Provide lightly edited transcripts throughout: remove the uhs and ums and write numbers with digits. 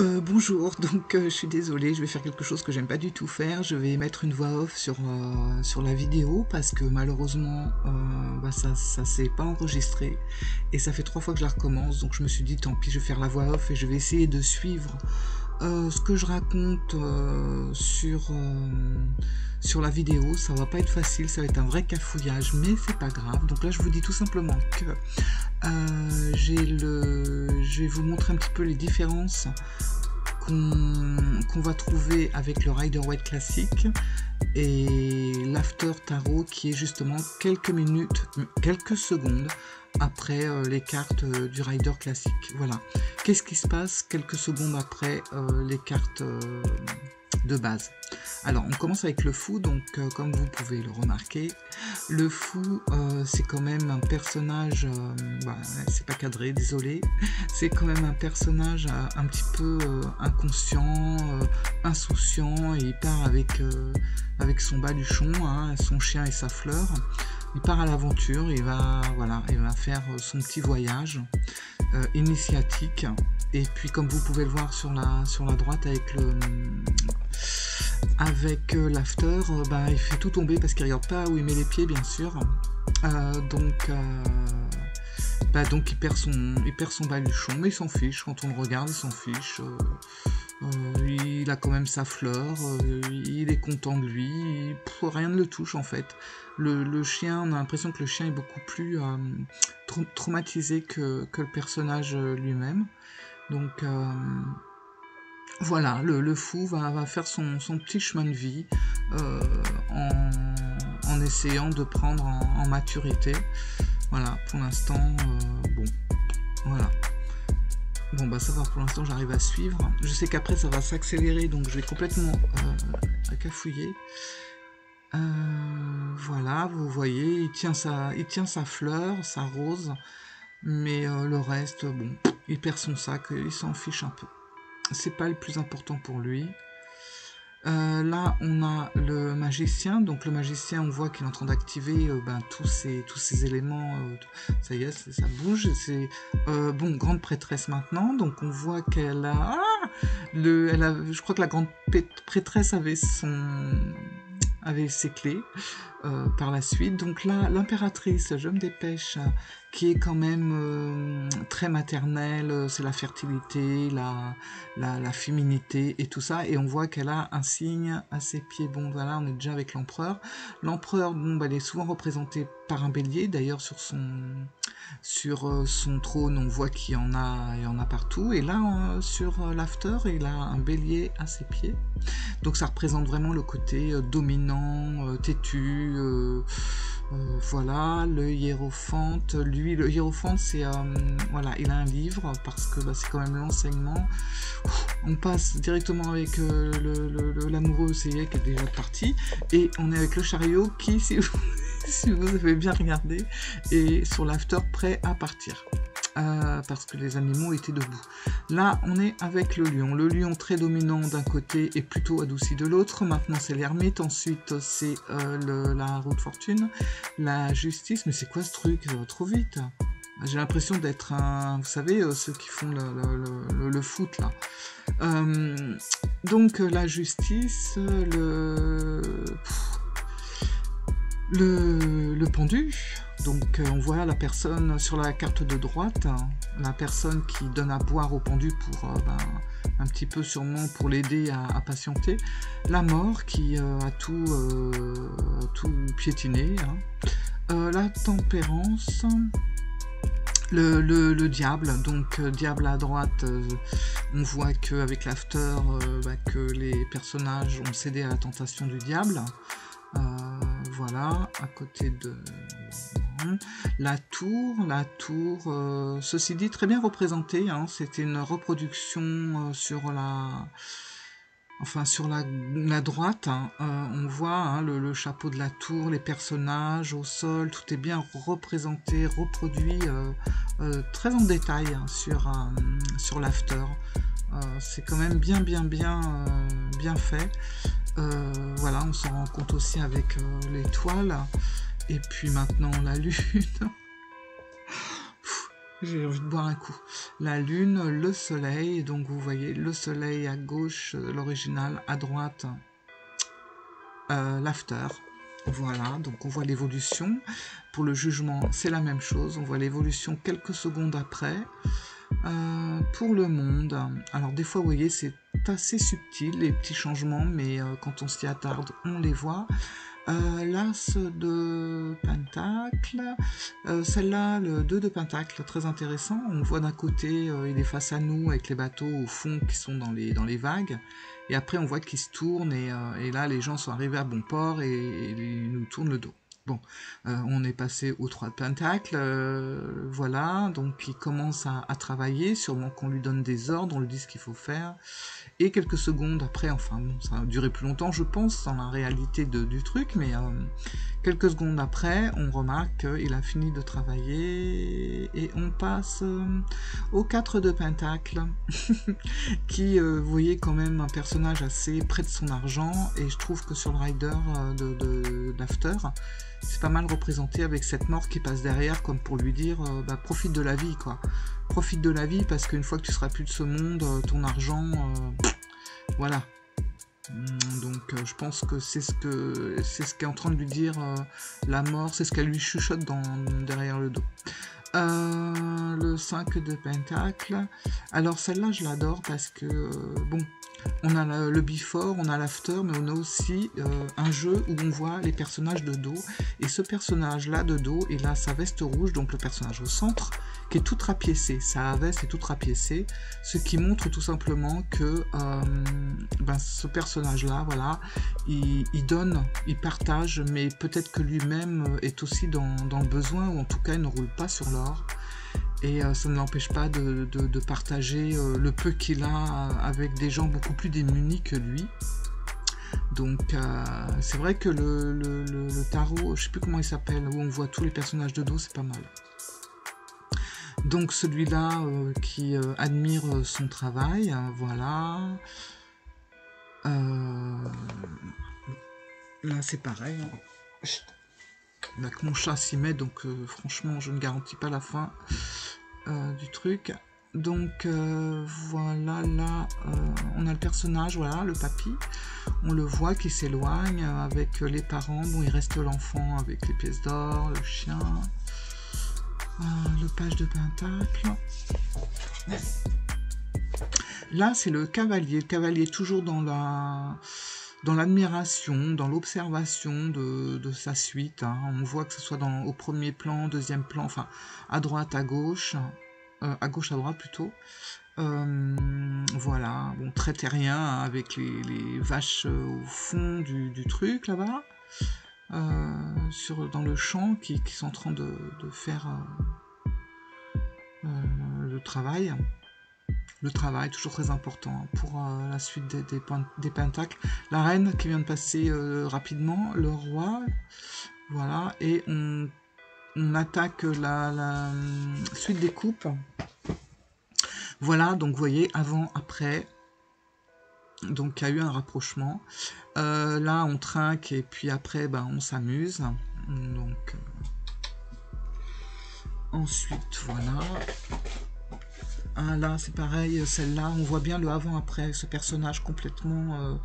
Bonjour, donc je suis désolée, je vais faire quelque chose que j'aime pas du tout faire. Je vais mettre une voix off sur la vidéo parce que malheureusement, ça s'est pas enregistré et ça fait 3 fois que je la recommence. Donc je me suis dit tant pis, je vais faire la voix off et je vais essayer de suivre ce que je raconte sur la vidéo. Ça va pas être facile, ça va être un vrai cafouillage, mais c'est pas grave. Donc là, je vous dis tout simplement que je vais vous montrer un petit peu les différences qu'on va trouver avec le Rider-Waite classique et l'After Tarot qui est justement quelques minutes, quelques secondes après les cartes du Rider classique. Voilà. Qu'est-ce qui se passe quelques secondes après les cartes de base? Alors, on commence avec le fou, donc comme vous pouvez le remarquer, le fou, c'est quand même un personnage, c'est pas cadré, désolé, c'est quand même un personnage un petit peu inconscient, insouciant, et il part avec son baluchon, hein, son chien et sa fleur. Il part à l'aventure, il va faire son petit voyage initiatique. Et puis comme vous pouvez le voir sur la droite avec l'after, il fait tout tomber parce qu'il regarde pas où il met les pieds, bien sûr. Donc il perd son baluchon, mais il s'en fiche. Quand on le regarde, il s'en fiche. Il a quand même sa fleur, il est content de lui, rien ne le touche en fait. Le chien, on a l'impression que le chien est beaucoup plus traumatisé que le personnage lui-même. Donc voilà, le fou va faire son petit chemin de vie en essayant de prendre en maturité. Voilà, pour l'instant, bon, voilà. Bon, ça va, pour l'instant, j'arrive à suivre. Je sais qu'après, ça va s'accélérer, donc je vais complètement cafouiller. Voilà, vous voyez, il tient sa fleur, sa rose, mais le reste, bon, il perd son sac, il s'en fiche un peu. C'est pas le plus important pour lui. Là, on a le magicien. Donc le magicien, on voit qu'il est en train d'activer tous ces éléments. Ça y est, ça bouge. C'est grande prêtresse maintenant. Donc on voit qu'elle a, je crois que la grande prêtresse avait ses clés par la suite. Donc là, l'impératrice, je me dépêche, qui est quand même très maternelle, c'est la fertilité, la féminité et tout ça, et on voit qu'elle a un signe à ses pieds. Bon, voilà, on est déjà avec l'empereur. L'empereur, elle est souvent représentée par un bélier, d'ailleurs sur son trône, on voit qu'il y en a partout, et là, sur l'after, il a un bélier à ses pieds. Donc ça représente vraiment le côté dominant, têtu, voilà. Le hiérophante, lui, le hiérophante, c'est voilà, il a un livre parce que c'est quand même l'enseignement. On passe directement avec l'amoureux, c'est elle qui est déjà parti, et on est avec le chariot qui, si vous avez bien regardé, est sur l'after prêt à partir. Parce que les animaux étaient debout. Là, on est avec le lion. Le lion très dominant d'un côté et plutôt adouci de l'autre. Maintenant, c'est l'ermite. Ensuite, c'est la roue de fortune. La justice. Mais c'est quoi ce truc? Ça va trop vite. J'ai l'impression d'être un... Vous savez, ceux qui font le foot, là. Donc, la justice, le pendu. Donc on voit la personne sur la carte de droite, la personne qui donne à boire au pendu pour un petit peu sûrement pour l'aider à patienter. La mort qui a tout piétiné. Hein. La tempérance. Le diable, donc diable à droite, on voit qu'avec l'after, que les personnages ont cédé à la tentation du diable. Voilà, à côté de la tour, ceci dit très bien représentée, hein, c'était une reproduction sur la droite, hein, on voit hein, le chapeau de la tour, les personnages au sol, tout est bien représenté, reproduit très en détail hein, sur l'after. C'est quand même bien fait. Voilà, on s'en rend compte aussi avec l'étoile, et puis maintenant la lune. J'ai envie de boire un coup. La lune, le soleil, donc vous voyez le soleil à gauche, l'original, à droite, l'after. Voilà, donc on voit l'évolution. Pour le jugement, c'est la même chose. On voit l'évolution quelques secondes après. Pour le monde, alors des fois, vous voyez, c'est assez subtil, les petits changements, mais quand on s'y attarde, on les voit. L'As de Pentacle, celle-là, le 2 de Pentacle, très intéressant. On voit d'un côté, il est face à nous avec les bateaux au fond qui sont dans les vagues. Et après, on voit qu'il se tourne et là, les gens sont arrivés à bon port et ils nous tournent le dos. Bon, on est passé au 3 de Pentacle, voilà, donc il commence à travailler, sûrement qu'on lui donne des ordres, on lui dit ce qu'il faut faire. Et quelques secondes après, enfin bon, ça a duré plus longtemps je pense, dans la réalité du truc, mais quelques secondes après, on remarque qu'il a fini de travailler et on passe au 4 de Pentacle, qui, vous voyez, quand même un personnage assez près de son argent, et je trouve que sur le rider d'After, c'est pas mal représenté avec cette mort qui passe derrière, comme pour lui dire bah, profite de la vie, quoi. Profite de la vie parce qu'une fois que tu seras plus de ce monde, ton argent, voilà. Donc je pense que c'est ce qu'est en train de lui dire la mort, c'est ce qu'elle lui chuchote derrière le dos. Le 5 de Pentacle. Alors celle-là je l'adore parce que bon, on a le before, on a l'after, mais on a aussi un jeu où on voit les personnages de dos. Et ce personnage-là de dos, il a sa veste rouge, donc le personnage au centre, qui est tout rapiécé. Sa veste est toute rapiécée, ce qui montre tout simplement que ben, ce personnage-là, voilà, il donne, il partage, mais peut-être que lui-même est aussi dans le besoin, ou en tout cas il ne roule pas sur l'or. Et ça ne l'empêche pas de partager le peu qu'il a avec des gens beaucoup plus démunis que lui. Donc c'est vrai que le tarot, je sais plus comment il s'appelle, où on voit tous les personnages de dos, c'est pas mal. Donc celui-là qui admire son travail, voilà. Là c'est pareil. Là que mon chat s'y met, donc franchement je ne garantis pas la fin du truc. Donc voilà, là on a le personnage, voilà, le papy, on le voit qui s'éloigne avec les parents. Bon, il reste l'enfant avec les pièces d'or, le chien, le page de Pentacle. Là c'est le cavalier toujours dans l'admiration, dans l'observation de sa suite, hein. On voit que ce soit au premier plan, deuxième plan, enfin à droite, à gauche, à droite plutôt. Voilà, bon, très terrien, hein, avec les vaches au fond du truc là-bas, dans le champ qui sont en train de faire le travail. Le travail, toujours très important pour la suite des pentacles. La reine qui vient de passer rapidement, le roi, voilà, et on attaque la suite des coupes. Voilà, donc vous voyez, avant, après, donc il y a eu un rapprochement. Là, on trinque et puis après, ben, on s'amuse. Donc, ensuite, voilà. Ah, là c'est pareil, celle-là on voit bien le avant-après, ce personnage complètement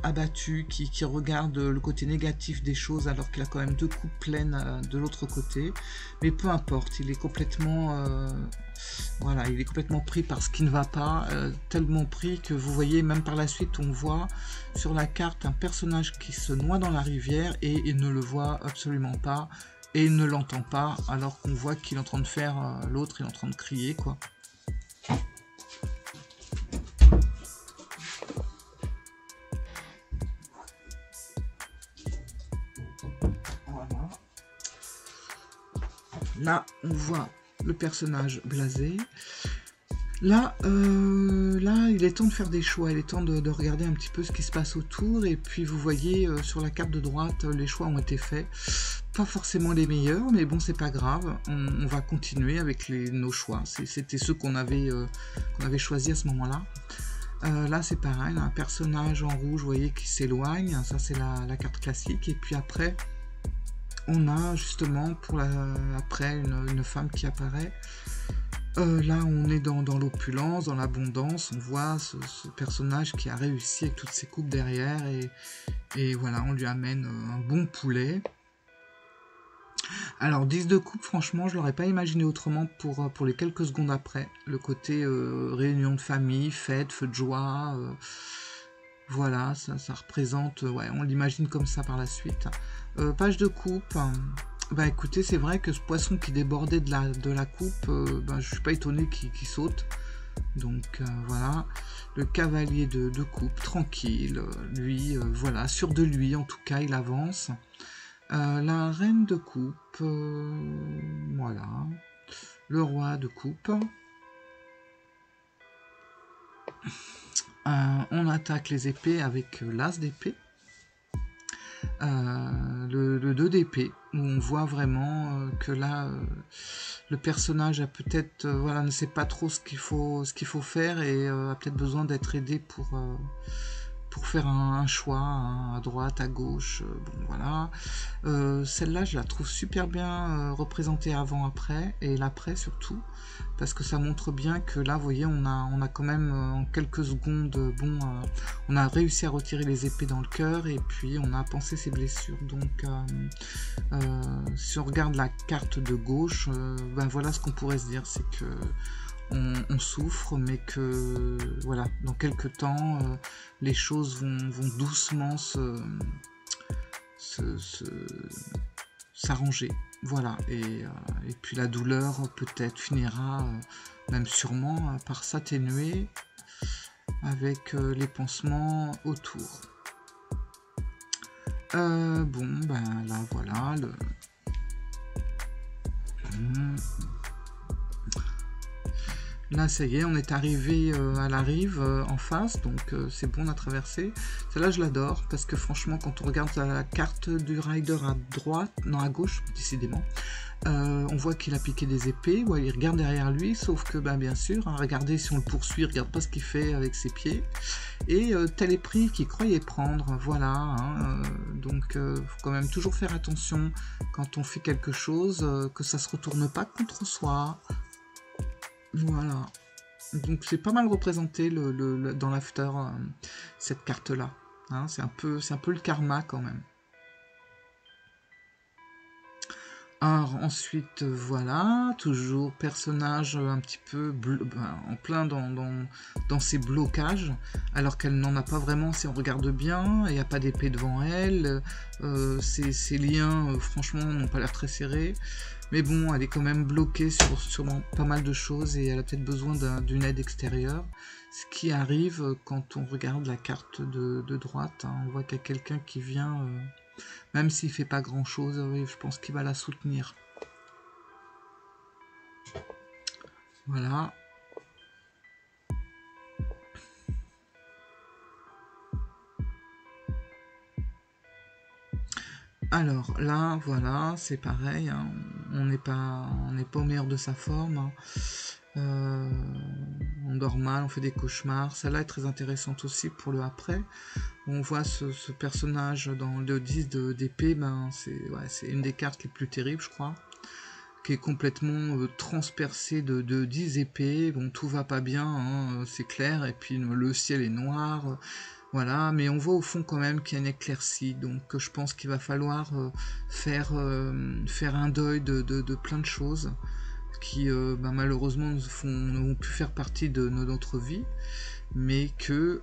abattu qui regarde le côté négatif des choses alors qu'il a quand même deux coupes pleines de l'autre côté, mais peu importe, il est complètement voilà, il est complètement pris par ce qui ne va pas, tellement pris que vous voyez même par la suite on voit sur la carte un personnage qui se noie dans la rivière et il ne le voit absolument pas et il ne l'entend pas alors qu'on voit qu'il est en train de faire l'autre, il est en train de crier quoi. Là, on voit le personnage blasé. Là, il est temps de faire des choix. Il est temps de regarder un petit peu ce qui se passe autour. Et puis, vous voyez, sur la carte de droite, les choix ont été faits. Pas forcément les meilleurs, mais bon, c'est pas grave. On va continuer avec nos choix. C'était ceux qu'on avait choisis à ce moment-là. Là, c'est pareil. Un personnage en rouge, vous voyez, qui s'éloigne. Ça, c'est la carte classique. Et puis après... on a justement après une femme qui apparaît. Là, on est dans l'opulence, dans l'abondance. On voit ce personnage qui a réussi avec toutes ses coupes derrière. Et voilà, on lui amène un bon poulet. Alors, 10 de coupe, franchement, je l'aurais pas imaginé autrement pour les quelques secondes après. Le côté réunion de famille, fête, feu de joie. Voilà, ça représente... ouais, on l'imagine comme ça par la suite. Page de coupe... Bah écoutez, c'est vrai que ce poisson qui débordait de la coupe, je suis pas étonné qu'il saute. Donc voilà, le cavalier de coupe, tranquille, lui, voilà, sûr de lui, en tout cas, il avance. La reine de coupe, voilà, le roi de coupe. On attaque les épées avec l'as d'épée. Le 2 d'épée, où on voit vraiment que là, le personnage a peut-être, voilà, ne sait pas trop ce qu'il faut faire et a peut-être besoin d'être aidé pour faire un choix, à droite, à gauche, bon voilà. Celle-là, je la trouve super bien représentée avant-après, et l'après surtout, parce que ça montre bien que là, vous voyez, on a quand même en quelques secondes, on a réussi à retirer les épées dans le cœur, et puis on a pansé ses blessures. Donc, si on regarde la carte de gauche, voilà ce qu'on pourrait se dire, c'est que on souffre, mais que voilà, dans quelques temps, les choses vont doucement s'arranger. Voilà, et puis la douleur peut-être finira, même sûrement, par s'atténuer avec les pansements autour. Bon, là voilà, là, ça y est, on est arrivé à la rive en face, donc c'est bon, on a traversé. Celle-là, je l'adore, parce que franchement, quand on regarde la carte du rider à droite, non, à gauche, décidément, on voit qu'il a piqué des épées, il regarde derrière lui, sauf que, bien sûr, regardez, si on le poursuit, il regarde pas ce qu'il fait avec ses pieds. Et tel est pris qu'il croyait prendre, voilà. Donc, faut quand même toujours faire attention quand on fait quelque chose, que ça se retourne pas contre soi. Voilà, donc c'est pas mal représenté dans l'after, cette carte-là. Hein, c'est un peu le karma quand même. Alors ensuite, voilà, toujours personnage un petit peu en plein dans ses blocages, alors qu'elle n'en a pas vraiment si on regarde bien, il n'y a pas d'épée devant elle, ses liens, franchement, n'ont pas l'air très serrés. Mais bon, elle est quand même bloquée sur pas mal de choses et elle a peut-être besoin d'une aide extérieure. Ce qui arrive quand on regarde la carte de droite, hein, on voit qu'il y a quelqu'un qui vient, même s'il ne fait pas grand-chose, oui, je pense qu'il va la soutenir. Voilà. Alors là, voilà, c'est pareil, hein, on n'est pas au meilleur de sa forme. Hein. On dort mal, on fait des cauchemars. Celle-là est très intéressante aussi pour le après. On voit ce personnage dans le 10 d'épée, c'est une des cartes les plus terribles, je crois, qui est complètement transpercée de 10 épées. Bon, tout va pas bien, hein, c'est clair, et puis le ciel est noir. Voilà, mais on voit au fond quand même qu'il y a une éclaircie, donc je pense qu'il va falloir faire un deuil de plein de choses qui malheureusement ne vont plus faire partie de notre vie, mais que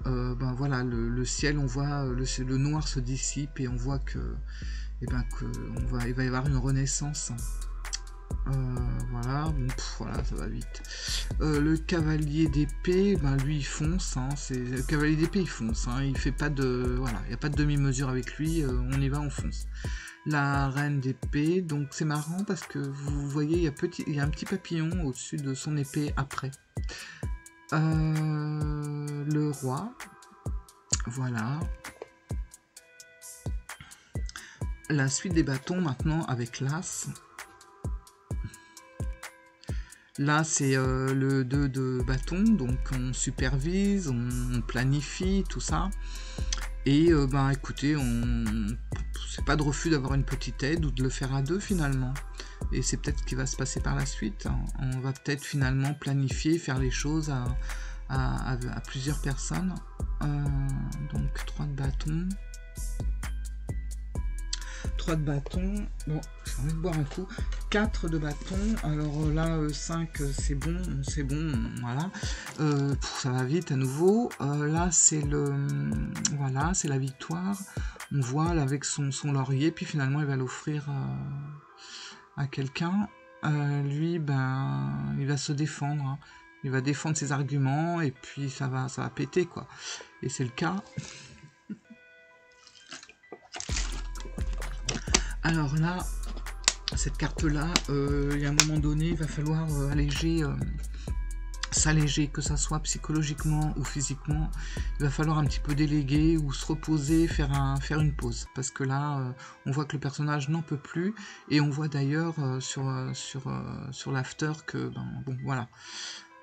voilà, le ciel, on voit le noir se dissipe et on voit que il va y avoir une renaissance. Voilà, bon, voilà, ça va vite. Le cavalier d'épée, lui il fonce, hein, le cavalier d'épée il fonce, hein, il fait pas de, voilà, il n'y a pas de demi-mesure avec lui, on y va, on fonce. La reine d'épée, donc c'est marrant parce que vous voyez, il y a un petit papillon au-dessus de son épée après. Le roi, voilà. La suite des bâtons maintenant avec l'as. Là, c'est le 2 de bâton, donc on supervise, on planifie, tout ça. Et ben écoutez, c'est pas de refus d'avoir une petite aide ou de le faire à deux finalement. Et c'est peut-être ce qui va se passer par la suite. On va peut-être finalement planifier, faire les choses à plusieurs personnes. Donc 3 de bâton. 3 de bâton. Bon, j'ai envie de boire un coup. 4 de bâton. Alors là, 5, c'est bon, voilà. Ça va vite à nouveau. Là, c'est voilà, c'est la victoire. On voit là avec son laurier, puis finalement, il va l'offrir à quelqu'un. Lui, ben, il va se défendre. Hein. Il va défendre ses arguments, et puis ça va péter, quoi. Et c'est le cas. Alors là, cette carte-là, il y a un moment donné, il va falloir s'alléger, que ça soit psychologiquement ou physiquement. Il va falloir un petit peu déléguer ou se reposer, faire une pause. Parce que là, on voit que le personnage n'en peut plus. Et on voit d'ailleurs sur l'after que, bon, voilà.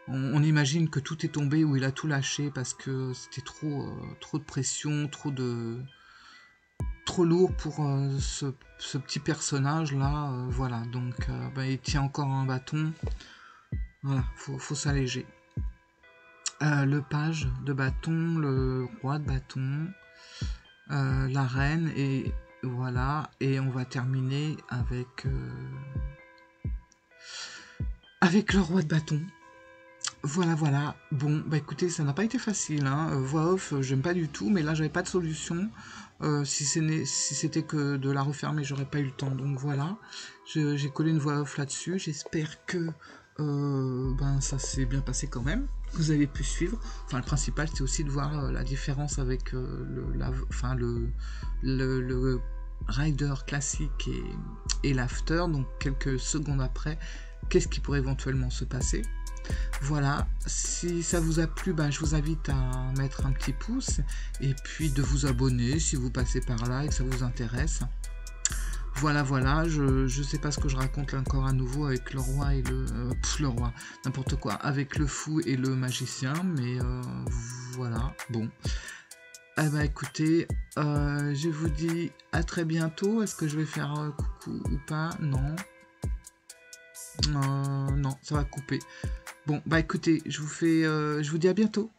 On imagine que tout est tombé, ou il a tout lâché parce que c'était trop de pression, trop lourd pour ce petit personnage là, voilà, donc il tient encore un bâton, voilà, faut s'alléger. Le page de bâton, le roi de bâton, la reine, et voilà, et on va terminer avec le roi de bâton. Voilà. Bon, bah écoutez, ça n'a pas été facile, hein. Voix off, j'aime pas du tout, mais là, j'avais pas de solution. Si c'était que de la refermer, j'aurais pas eu le temps. Donc voilà, j'ai collé une voix off là-dessus. J'espère que ça s'est bien passé quand même. Vous avez pu suivre. Enfin, le principal, c'est aussi de voir la différence avec le rider classique et l'after. Donc quelques secondes après, qu'est-ce qui pourrait éventuellement se passer. Voilà, si ça vous a plu, je vous invite à mettre un petit pouce et puis de vous abonner si vous passez par là et que ça vous intéresse. Voilà, je sais pas ce que je raconte là encore à nouveau avec le roi et le roi, n'importe quoi, avec le fou et le magicien, mais voilà, bon. Eh ben écoutez, je vous dis à très bientôt. Est-ce que je vais faire coucou ou pas? Non. Non, ça va couper. Bon, écoutez, je vous dis à bientôt.